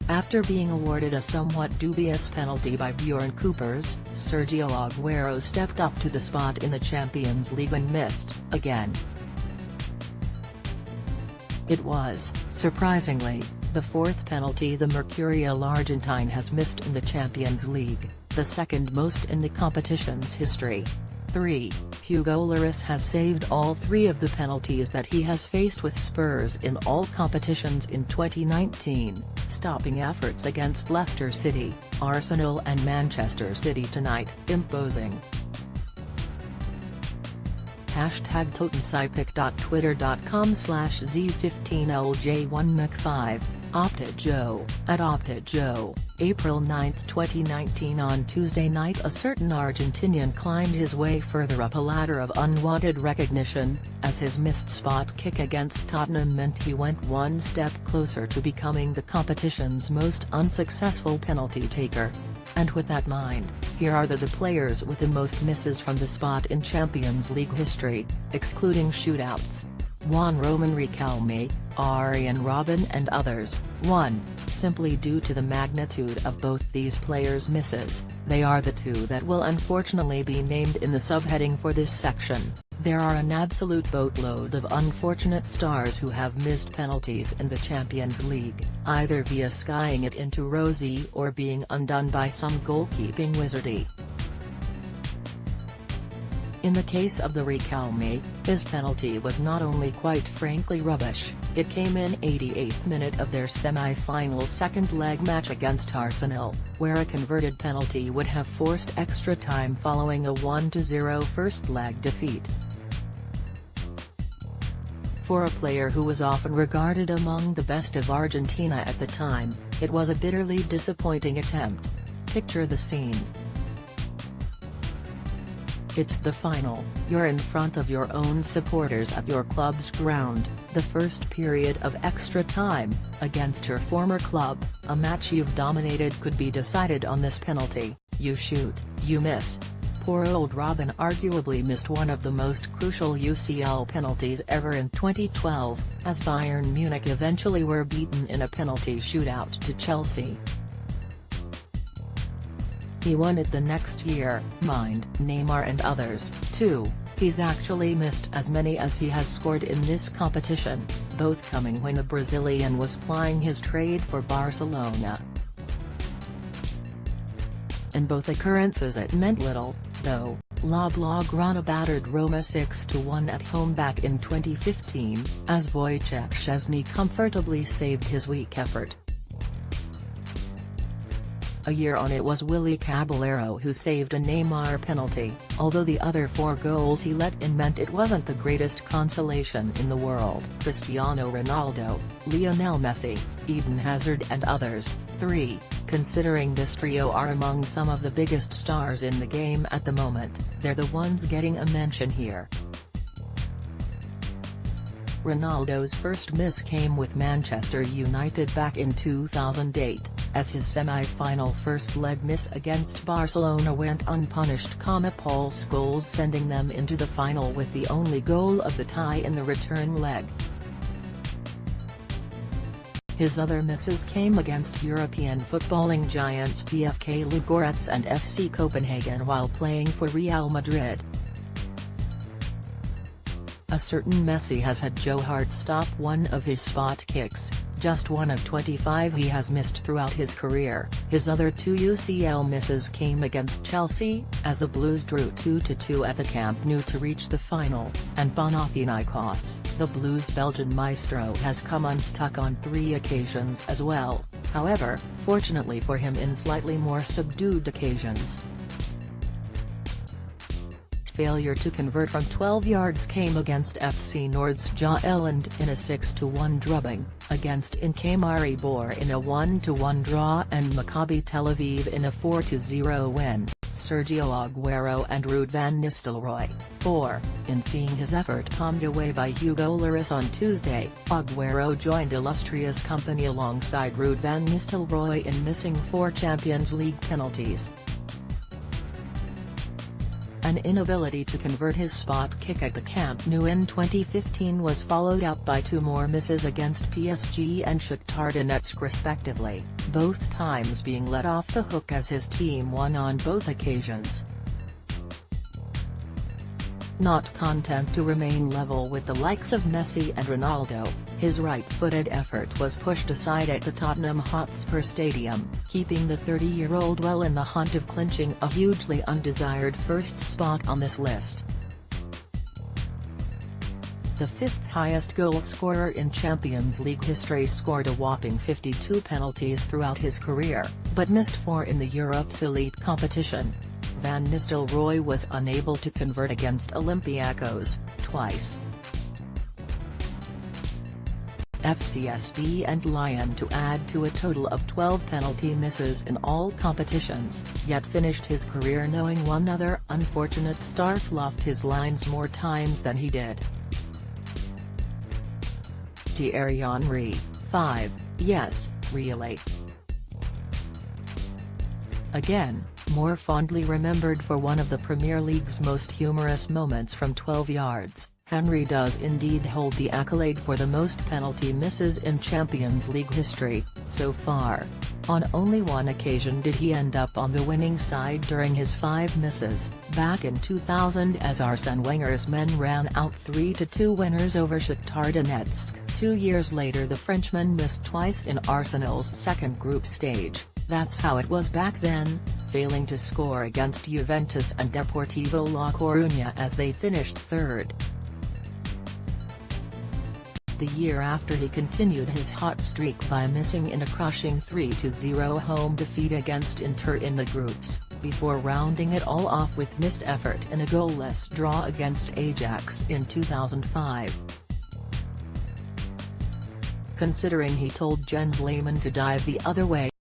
After being awarded a somewhat dubious penalty by Björn Kuipers, Sergio Aguero stepped up to the spot in the Champions League and missed, again. It was, surprisingly, the fourth penalty the Mercurial Argentine has missed in the Champions League, the second most in the competition's history. 3. Hugo Lloris has saved all three of the penalties that he has faced with Spurs in all competitions in 2019, stopping efforts against Leicester City, Arsenal and Manchester City tonight, imposing. #TotemSipic.twitter.com/Z15LJ1Mc5, OptitJoe, @OptitJoe, April 9, 2019. On Tuesday night a certain Argentinian climbed his way further up a ladder of unwanted recognition, as his missed spot kick against Tottenham meant he went one step closer to becoming the competition's most unsuccessful penalty taker. And with that in mind, here are the players with the most misses from the spot in Champions League history, excluding shootouts. 1. Roman Riquelme, Arjen Robben and others. 1. Simply due to the magnitude of both these players' misses, they are the two that will unfortunately be named in the subheading for this section. There are an absolute boatload of unfortunate stars who have missed penalties in the Champions League, either via skying it into rosy or being undone by some goalkeeping wizardry. In the case of the Riquelme, his penalty was not only quite frankly rubbish, it came in 88th minute of their semi-final second leg match against Arsenal, where a converted penalty would have forced extra time following a 1-0 first leg defeat. For a player who was often regarded among the best of Argentina at the time, it was a bitterly disappointing attempt. Picture the scene. It's the final, you're in front of your own supporters at your club's ground, the first period of extra time, against your former club, a match you've dominated could be decided on this penalty, you shoot, you miss. Poor old Robben arguably missed one of the most crucial UCL penalties ever in 2012, as Bayern Munich eventually were beaten in a penalty shootout to Chelsea. He won it the next year, mind Neymar and others, too. He's actually missed as many as he has scored in this competition, both coming when the Brazilian was plying his trade for Barcelona. In both occurrences it meant little, though. La Blaugrana battered Roma 6-1 at home back in 2015, as Wojciech Szczesny comfortably saved his weak effort. A year on it was Willy Caballero who saved a Neymar penalty, although the other 4 goals he let in meant it wasn't the greatest consolation in the world. Cristiano Ronaldo, Lionel Messi, Eden Hazard and others. 3. Considering this trio are among some of the biggest stars in the game at the moment, they're the ones getting a mention here. Ronaldo's first miss came with Manchester United back in 2008, as his semi-final first leg miss against Barcelona went unpunished. Paul Scholes sending them into the final with the only goal of the tie in the return leg. His other misses came against European footballing giants PFK Ludogorets and FC Copenhagen while playing for Real Madrid. A certain Messi has had Joe Hart stop one of his spot kicks, just one of 25 he has missed throughout his career. His other 2 UCL misses came against Chelsea, as the Blues drew 2-2 at the Camp Nou to reach the final, and Panathinaikos. The Blues' Belgian maestro has come unstuck on 3 occasions as well, however, fortunately for him in slightly more subdued occasions. Failure to convert from 12 yards came against FC Nordsjælland in a 6-1 drubbing, against INK Maribor in a 1-1 draw and Maccabi Tel Aviv in a 4-0 win. Sergio Aguero and Ruud van Nistelrooy. 4. In seeing his effort palmed away by Hugo Lloris on Tuesday, Aguero joined illustrious company alongside Ruud van Nistelrooy in missing 4 Champions League penalties. An inability to convert his spot kick at the Camp Nou in 2015 was followed up by 2 more misses against PSG and Shakhtar Donetsk respectively, both times being let off the hook as his team won on both occasions. Not content to remain level with the likes of Messi and Ronaldo, his right-footed effort was pushed aside at the Tottenham Hotspur Stadium, keeping the 30-year-old well in the hunt of clinching a hugely undesired first spot on this list. The 5th highest goal scorer in Champions League history scored a whopping 52 penalties throughout his career, but missed 4 in the Europe's elite competition. Van Nistelrooy was unable to convert against Olympiacos, twice. FCSB and Lyon to add to a total of 12 penalty misses in all competitions, yet finished his career knowing one other unfortunate star fluffed his lines more times than he did. Thierry Henry, 5, yes, really. Again, more fondly remembered for one of the Premier League's most humorous moments from 12 yards, Henry does indeed hold the accolade for the most penalty misses in Champions League history, so far. On only one occasion did he end up on the winning side during his 5 misses, back in 2000 as Arsène Wenger's men ran out 3-2 winners over Shakhtar Donetsk. 2 years later the Frenchman missed twice in Arsenal's second group stage. That's how it was back then, failing to score against Juventus and Deportivo La Coruña as they finished third. The year after he continued his hot streak by missing in a crushing 3-0 home defeat against Inter in the groups, before rounding it all off with missed effort in a goalless draw against Ajax in 2005. Considering he told Jens Lehmann to dive the other way,